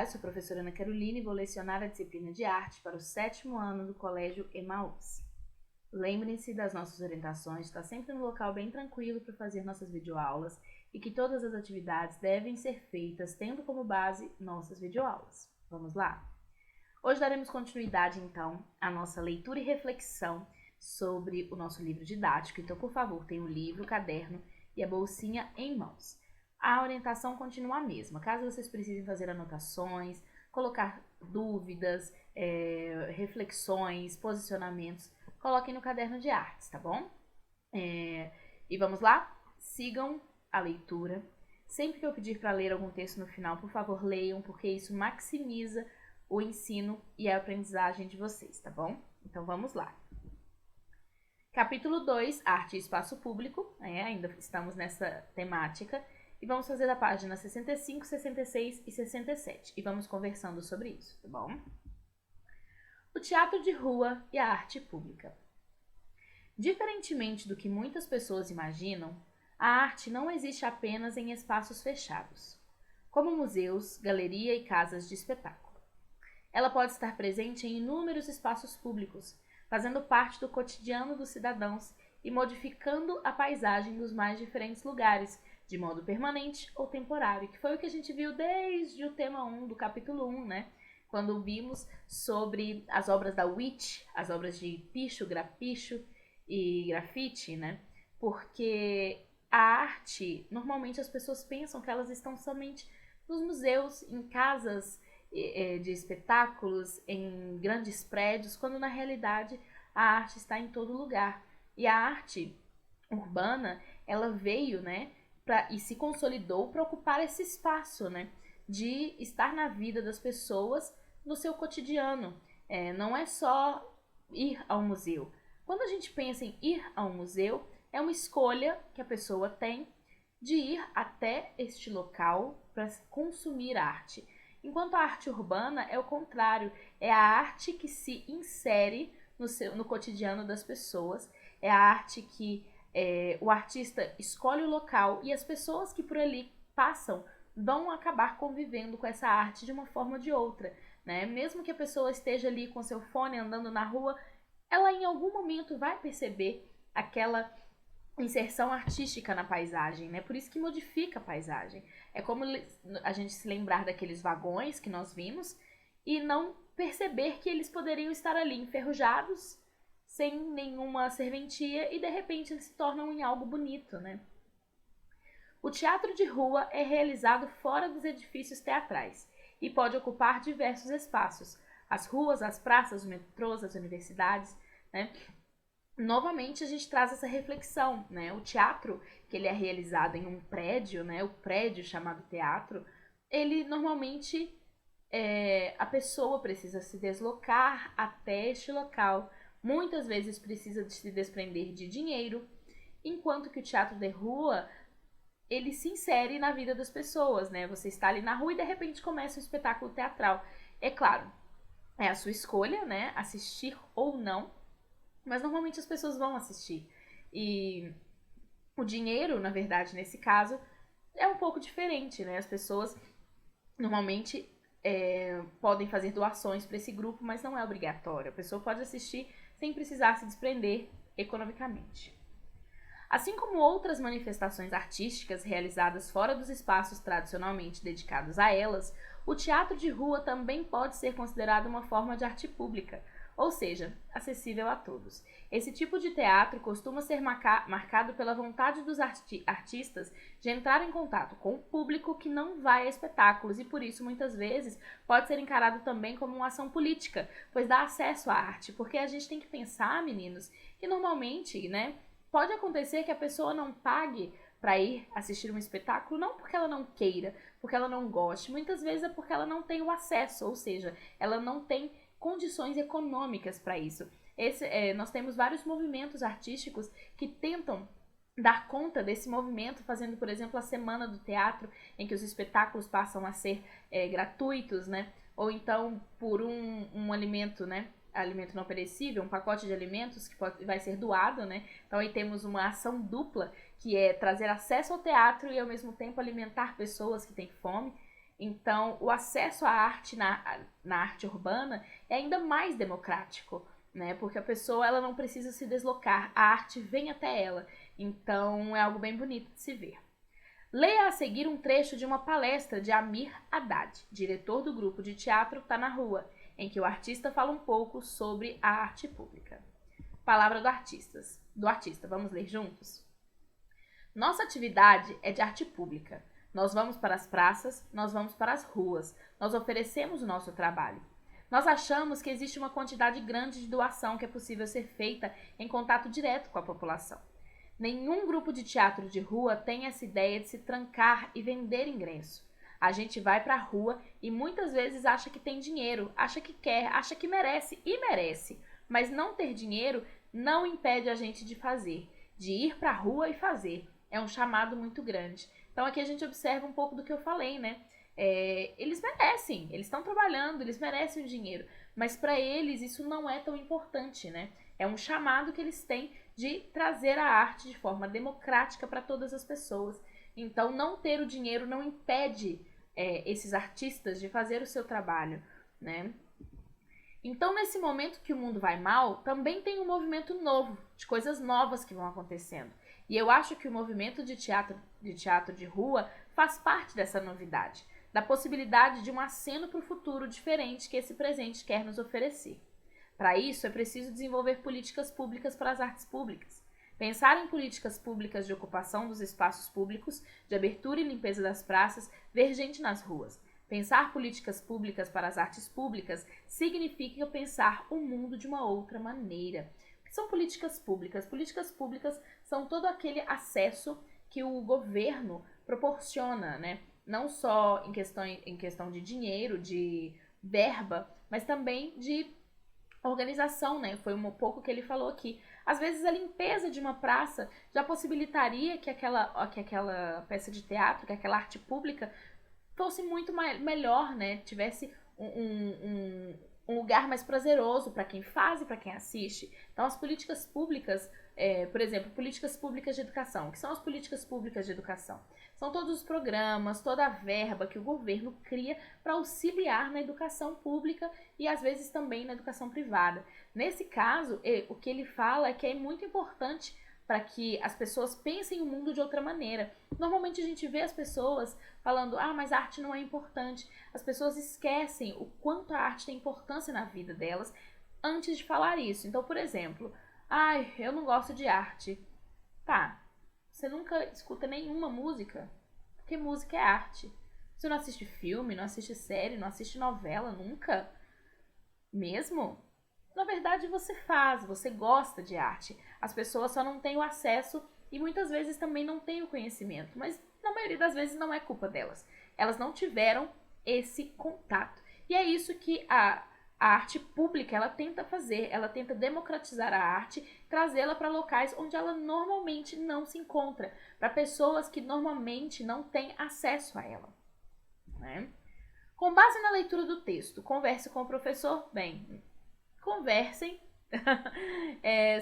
sou a professora Ana Caroline e vou lecionar a disciplina de arte para o 7º ano do Colégio Emaús. Lembrem-se das nossas orientações, está sempre num local bem tranquilo para fazer nossas videoaulas e que todas as atividades devem ser feitas tendo como base nossas videoaulas. Vamos lá? Hoje daremos continuidade, então, à nossa leitura e reflexão sobre o nosso livro didático. Então, por favor, tenha o livro, o caderno e a bolsinha em mãos. A orientação continua a mesma. Caso vocês precisem fazer anotações, colocar dúvidas, reflexões, posicionamentos, coloquem no caderno de artes, tá bom? E vamos lá? Sigam a leitura. Sempre que eu pedir para ler algum texto no final, por favor, leiam, porque isso maximiza o ensino e a aprendizagem de vocês, tá bom? Então vamos lá. Capítulo 2, Arte e Espaço Público. Ainda estamos nessa temática. E vamos fazer da página 65, 66 e 67. E vamos conversando sobre isso, tá bom? O teatro de rua e a arte pública. Diferentemente do que muitas pessoas imaginam, a arte não existe apenas em espaços fechados, como museus, galeria e casas de espetáculo. Ela pode estar presente em inúmeros espaços públicos, fazendo parte do cotidiano dos cidadãos e modificando a paisagem dos mais diferentes lugares, de modo permanente ou temporário, que foi o que a gente viu desde o tema 1 do capítulo 1, né? Quando vimos sobre as obras da Witch, as obras de picho, grapicho e grafite, né? Porque a arte, normalmente as pessoas pensam que elas estão somente nos museus, em casas de espetáculos, em grandes prédios, quando na realidade a arte está em todo lugar. E a arte urbana, ela veio, né, e se consolidou para ocupar esse espaço, né, de estar na vida das pessoas no seu cotidiano. Não é só ir ao museu. Quando a gente pensa em ir ao museu, é uma escolha que a pessoa tem de ir até este local para consumir arte. Enquanto a arte urbana é o contrário, é a arte que se insere no cotidiano das pessoas, é a arte que o artista escolhe o local e as pessoas que por ali passam vão acabar convivendo com essa arte de uma forma ou de outra, né? Mesmo que a pessoa esteja ali com seu fone andando na rua, ela em algum momento vai perceber aquela inserção artística na paisagem, né? Por isso que modifica a paisagem. É como a gente se lembrar daqueles vagões que nós vimos e não perceber que eles poderiam estar ali enferrujados, sem nenhuma serventia, e de repente eles se tornam em algo bonito, né? O teatro de rua é realizado fora dos edifícios teatrais e pode ocupar diversos espaços, as ruas, as praças, os metrôs, as universidades, né? Novamente a gente traz essa reflexão, né? O teatro, que ele é realizado em um prédio, né? O prédio chamado teatro, ele normalmente a pessoa precisa se deslocar até este local, muitas vezes precisa de se desprender de dinheiro, enquanto que o teatro de rua, ele se insere na vida das pessoas, né? Você está ali na rua e de repente começa um espetáculo teatral. É claro, é a sua escolha, né? Assistir ou não, mas normalmente as pessoas vão assistir. E o dinheiro, na verdade, nesse caso, é um pouco diferente, né? As pessoas normalmente podem fazer doações para esse grupo, mas não é obrigatório. A pessoa pode assistir sem precisar se desprender economicamente. Assim como outras manifestações artísticas realizadas fora dos espaços tradicionalmente dedicados a elas, o teatro de rua também pode ser considerado uma forma de arte pública, ou seja, acessível a todos. Esse tipo de teatro costuma ser marcado pela vontade dos artistas de entrar em contato com o público que não vai a espetáculos e por isso muitas vezes pode ser encarado também como uma ação política, pois dá acesso à arte, porque a gente tem que pensar, meninos, que normalmente, né, pode acontecer que a pessoa não pague para ir assistir um espetáculo não porque ela não queira, porque ela não goste, muitas vezes é porque ela não tem o acesso, ou seja, ela não tem condições econômicas para isso. Nós temos vários movimentos artísticos que tentam dar conta desse movimento, fazendo, por exemplo, a Semana do Teatro, em que os espetáculos passam a ser gratuitos, né? Ou então por um alimento, né? Alimento não perecível, um pacote de alimentos que vai ser doado, né? Então aí temos uma ação dupla, que é trazer acesso ao teatro e ao mesmo tempo alimentar pessoas que têm fome. Então, o acesso à arte na arte urbana é ainda mais democrático, né? Porque a pessoa ela não precisa se deslocar, a arte vem até ela. Então, é algo bem bonito de se ver. Leia a seguir um trecho de uma palestra de Amir Haddad, diretor do grupo de teatro Tá na Rua, em que o artista fala um pouco sobre a arte pública. Palavra do artista. Vamos ler juntos? Nossa atividade é de arte pública. Nós vamos para as praças, nós vamos para as ruas, nós oferecemos o nosso trabalho. Nós achamos que existe uma quantidade grande de doação que é possível ser feita em contato direto com a população. Nenhum grupo de teatro de rua tem essa ideia de se trancar e vender ingresso. A gente vai para a rua e muitas vezes acha que tem dinheiro, acha que quer, acha que merece e merece. Mas não ter dinheiro não impede a gente de fazer, de ir para a rua e fazer. É um chamado muito grande. Então aqui a gente observa um pouco do que eu falei, né? Eles merecem, eles estão trabalhando, eles merecem o dinheiro. Mas para eles isso não é tão importante, né? É um chamado que eles têm de trazer a arte de forma democrática para todas as pessoas. Então não ter o dinheiro não impede esses artistas de fazer o seu trabalho, né? Então, nesse momento que o mundo vai mal, também tem um movimento novo, de coisas novas que vão acontecendo. E eu acho que o movimento de teatro de rua faz parte dessa novidade, da possibilidade de um aceno para o futuro diferente que esse presente quer nos oferecer. Para isso, é preciso desenvolver políticas públicas para as artes públicas. Pensar em políticas públicas de ocupação dos espaços públicos, de abertura e limpeza das praças, ver gente nas ruas. Pensar políticas públicas para as artes públicas significa pensar o mundo de uma outra maneira. O que são políticas públicas? Políticas públicas são todo aquele acesso que o governo proporciona, né? Não só em questão de dinheiro, de verba, mas também de organização, né? Foi um pouco que ele falou aqui. Às vezes a limpeza de uma praça já possibilitaria que aquela peça de teatro, que aquela arte pública fosse muito melhor, né? Tivesse um lugar mais prazeroso para quem faz e para quem assiste. Então, as políticas públicas, por exemplo, políticas públicas de educação. O que são as políticas públicas de educação? São todos os programas, toda a verba que o governo cria para auxiliar na educação pública e, às vezes, também na educação privada. Nesse caso, o que ele fala é que é muito importante para que as pessoas pensem o mundo de outra maneira. Normalmente a gente vê as pessoas falando, mas a arte não é importante. As pessoas esquecem o quanto a arte tem importância na vida delas antes de falar isso. Então, por exemplo, eu não gosto de arte. Tá, você nunca escuta nenhuma música, porque música é arte. Você não assiste filme, não assiste série, não assiste novela, nunca? Mesmo? Na verdade, você gosta de arte. As pessoas só não têm o acesso e muitas vezes também não têm o conhecimento, mas na maioria das vezes não é culpa delas. Elas não tiveram esse contato. E é isso que a arte pública ela tenta fazer, ela tenta democratizar a arte, trazê-la para locais onde ela normalmente não se encontra, para pessoas que normalmente não têm acesso a ela, né? Com base na leitura do texto, converse com o professor. Conversem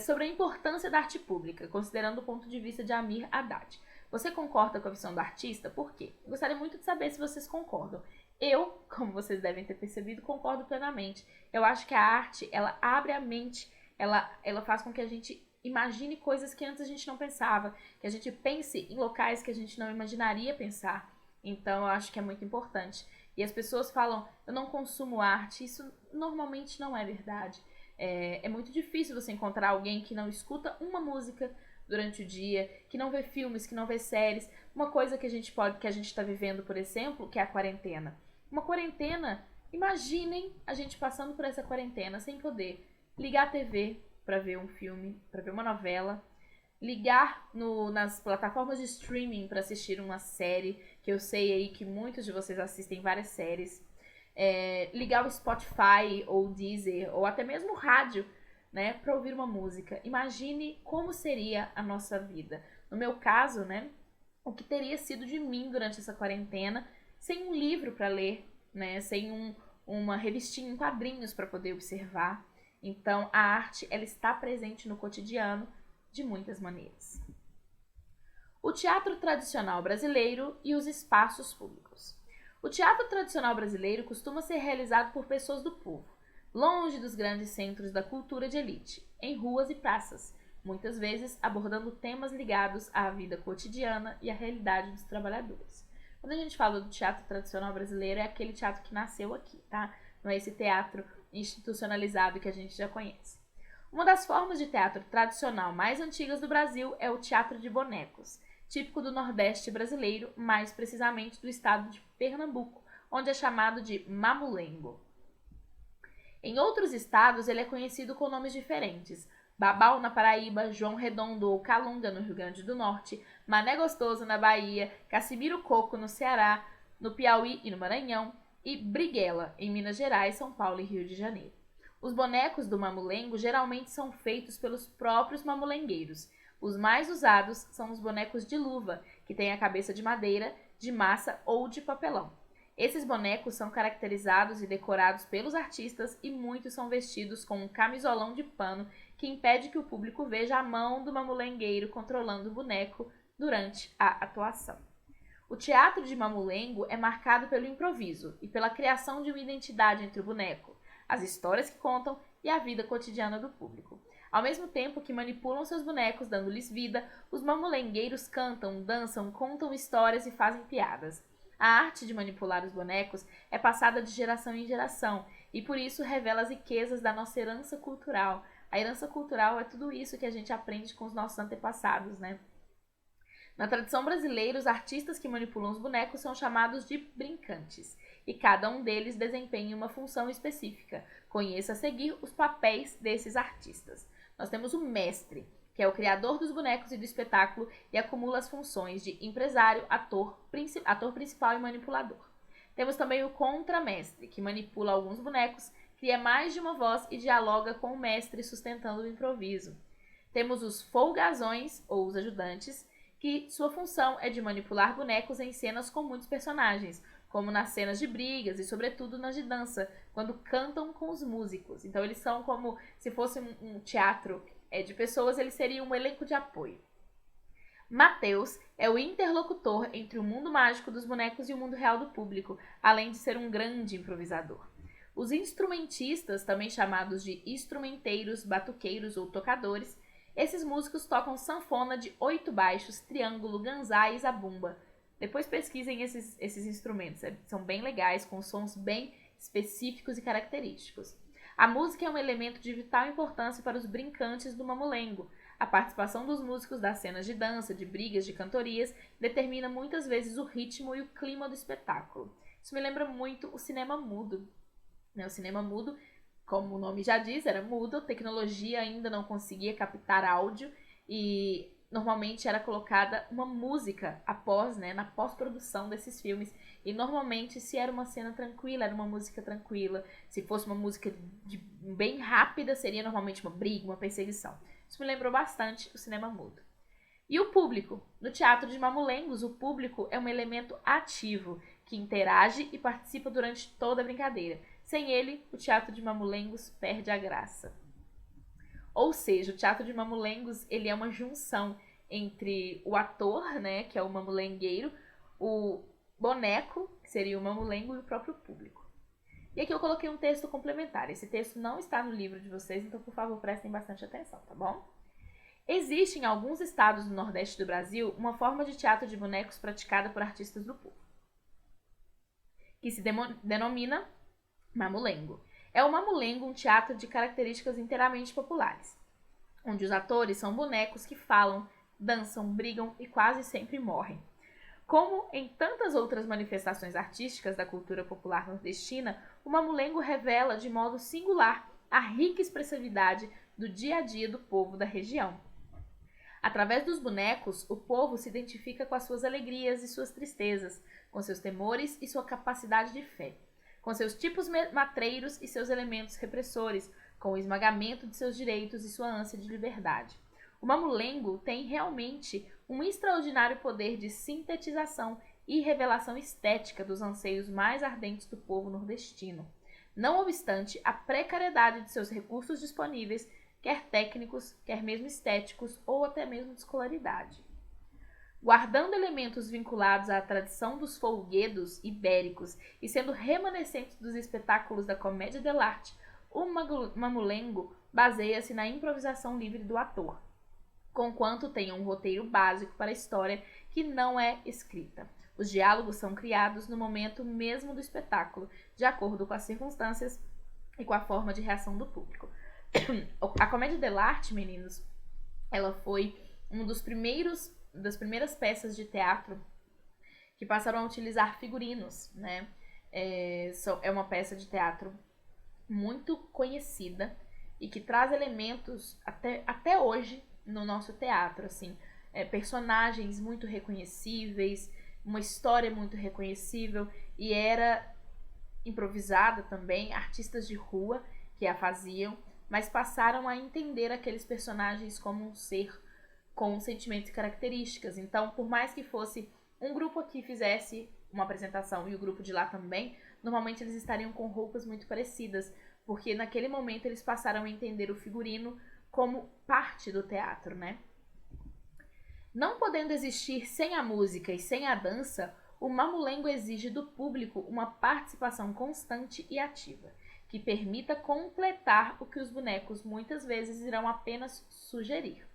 sobre a importância da arte pública, considerando o ponto de vista de Amir Haddad. Você concorda com a visão do artista? Por quê? Eu gostaria muito de saber se vocês concordam. Eu, como vocês devem ter percebido, concordo plenamente. Eu acho que a arte, ela abre a mente, ela faz com que a gente imagine coisas que antes a gente não pensava, que a gente pense em locais que a gente não imaginaria pensar. Então, eu acho que é muito importante. E as pessoas falam, eu não consumo arte. Isso normalmente não é verdade. É muito difícil você encontrar alguém que não escuta uma música durante o dia, que não vê filmes, que não vê séries. Uma coisa que a gente está vivendo, por exemplo, que é a quarentena. Uma quarentena, imaginem a gente passando por essa quarentena sem poder ligar a TV para ver um filme, para ver uma novela, ligar nas plataformas de streaming para assistir uma série, que eu sei aí que muitos de vocês assistem várias séries, ligar o Spotify ou o Deezer ou até mesmo o rádio, né, para ouvir uma música. Imagine como seria a nossa vida. No meu caso, né, o que teria sido de mim durante essa quarentena sem um livro para ler, né, sem uma revistinha em quadrinhos para poder observar. Então, a arte ela está presente no cotidiano de muitas maneiras. O teatro tradicional brasileiro e os espaços públicos. O teatro tradicional brasileiro costuma ser realizado por pessoas do povo, longe dos grandes centros da cultura de elite, em ruas e praças, muitas vezes abordando temas ligados à vida cotidiana e à realidade dos trabalhadores. Quando a gente fala do teatro tradicional brasileiro, é aquele teatro que nasceu aqui, tá? Não é esse teatro institucionalizado que a gente já conhece. Uma das formas de teatro tradicional mais antigas do Brasil é o teatro de bonecos, típico do Nordeste brasileiro, mais precisamente do estado de Pernambuco, onde é chamado de mamulengo. Em outros estados, ele é conhecido com nomes diferentes: Babau na Paraíba, João Redondo ou Calunga no Rio Grande do Norte, Mané Gostoso na Bahia, Casimiro Coco no Ceará, no Piauí e no Maranhão, e Briguela em Minas Gerais, São Paulo e Rio de Janeiro. Os bonecos do mamulengo geralmente são feitos pelos próprios mamulengueiros. Os mais usados são os bonecos de luva, que têm a cabeça de madeira, de massa ou de papelão. Esses bonecos são caracterizados e decorados pelos artistas e muitos são vestidos com um camisolão de pano que impede que o público veja a mão do mamulengueiro controlando o boneco durante a atuação. O teatro de mamulengo é marcado pelo improviso e pela criação de uma identidade entre o boneco, as histórias que contam e a vida cotidiana do público. Ao mesmo tempo que manipulam seus bonecos, dando-lhes vida, os mamulengueiros cantam, dançam, contam histórias e fazem piadas. A arte de manipular os bonecos é passada de geração em geração e por isso revela as riquezas da nossa herança cultural. A herança cultural é tudo isso que a gente aprende com os nossos antepassados, né? Na tradição brasileira, os artistas que manipulam os bonecos são chamados de brincantes, e cada um deles desempenha uma função específica. Conheça a seguir os papéis desses artistas. Nós temos o mestre, que é o criador dos bonecos e do espetáculo e acumula as funções de empresário, ator principal e manipulador. Temos também o contramestre, que manipula alguns bonecos, cria mais de uma voz e dialoga com o mestre sustentando o improviso. Temos os folgazões, ou os ajudantes, que sua função é de manipular bonecos em cenas com muitos personagens, como nas cenas de brigas e sobretudo nas de dança, quando cantam com os músicos. Então eles são como se fosse um teatro de pessoas, eles seriam um elenco de apoio. Mateus é o interlocutor entre o mundo mágico dos bonecos e o mundo real do público, além de ser um grande improvisador. Os instrumentistas, também chamados de instrumenteiros, batuqueiros ou tocadores, esses músicos tocam sanfona de 8 baixos, triângulo, ganzá e zabumba. Depois pesquisem esses instrumentos, são bem legais, com sons bem específicos e característicos. A música é um elemento de vital importância para os brincantes do mamulengo. A participação dos músicos das cenas de dança, de brigas, de cantorias, determina muitas vezes o ritmo e o clima do espetáculo. Isso me lembra muito o cinema mudo. O cinema mudo, como o nome já diz, era mudo, a tecnologia ainda não conseguia captar áudio e normalmente era colocada uma música após, na pós-produção desses filmes. E normalmente, se era uma cena tranquila, era uma música tranquila. Se fosse uma música bem rápida, seria normalmente uma briga, uma perseguição. Isso me lembrou bastante o cinema mudo. E o público? No teatro de mamulengos, o público é um elemento ativo, que interage e participa durante toda a brincadeira. Sem ele, o teatro de mamulengos perde a graça. Ou seja, o teatro de mamulengos ele é uma junção entre o ator, que é o mamulengueiro, o boneco, que seria o mamulengo, e o próprio público. E aqui eu coloquei um texto complementar. Esse texto não está no livro de vocês, então por favor prestem bastante atenção, tá bom? Existe em alguns estados do Nordeste do Brasil uma forma de teatro de bonecos praticada por artistas do povo, que se denomina mamulengo. É o mamulengo um teatro de características inteiramente populares, onde os atores são bonecos que falam, dançam, brigam e quase sempre morrem. Como em tantas outras manifestações artísticas da cultura popular nordestina, o mamulengo revela de modo singular a rica expressividade do dia a dia do povo da região. Através dos bonecos, o povo se identifica com as suas alegrias e suas tristezas, com seus temores e sua capacidade de fé, com seus tipos matreiros e seus elementos repressores, com o esmagamento de seus direitos e sua ânsia de liberdade. O mamulengo tem realmente um extraordinário poder de sintetização e revelação estética dos anseios mais ardentes do povo nordestino, não obstante a precariedade de seus recursos disponíveis, quer técnicos, quer mesmo estéticos ou até mesmo de escolaridade. guardando elementos vinculados à tradição dos folguedos ibéricos e sendo remanescentes dos espetáculos da comédia dell'arte, o mamulengo baseia-se na improvisação livre do ator, conquanto tenha um roteiro básico para a história que não é escrita. Os diálogos são criados no momento mesmo do espetáculo, de acordo com as circunstâncias e com a forma de reação do público. A comédia dell'arte, meninos, ela foi das primeiras peças de teatro que passaram a utilizar figurinos, né? É uma peça de teatro muito conhecida e que traz elementos até hoje no nosso teatro, assim, personagens muito reconhecíveis, uma história muito reconhecível, e era improvisada também, artistas de rua que a faziam, mas passaram a entender aqueles personagens como um ser com sentimentos e características. Então, por mais que fosse um grupo aqui fizesse uma apresentação e o grupo de lá também, normalmente eles estariam com roupas muito parecidas, porque naquele momento eles passaram a entender o figurino como parte do teatro, né? Não podendo existir sem a música e sem a dança, o mamulengo exige do público uma participação constante e ativa, que permita completar o que os bonecos muitas vezes irão apenas sugerir.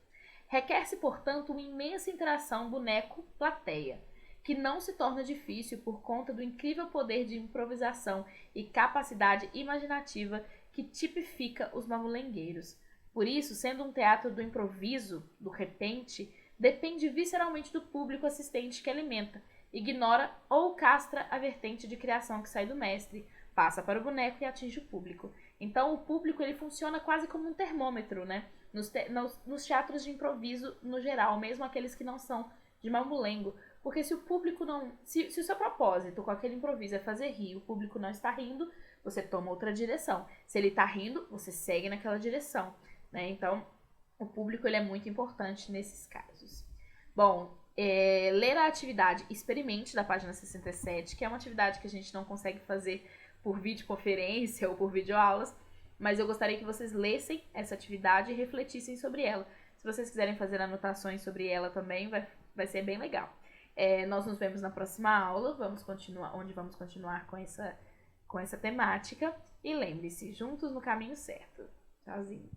Requer-se, portanto, uma imensa interação boneco-plateia, que não se torna difícil por conta do incrível poder de improvisação e capacidade imaginativa que tipifica os mamulengueiros. Por isso, sendo um teatro do improviso, do repente, depende visceralmente do público assistente que alimenta, ignora ou castra a vertente de criação que sai do mestre, passa para o boneco e atinge o público. Então, o público ele funciona quase como um termômetro, né? Nos teatros de improviso no geral, mesmo aqueles que não são de mamulengo. Porque se o público não... Se o seu propósito com aquele improviso é fazer rir, o público não está rindo, você toma outra direção. Se ele está rindo, você segue naquela direção, né? Então, o público ele é muito importante nesses casos. Bom, ler a atividade Experimente, da página 67, que é uma atividade que a gente não consegue fazer por videoconferência ou por videoaulas, mas eu gostaria que vocês lessem essa atividade e refletissem sobre ela. Se vocês quiserem fazer anotações sobre ela também, vai ser bem legal. Nós nos vemos na próxima aula, onde vamos continuar com essa temática. E lembre-se, juntos no caminho certo. Tchauzinho.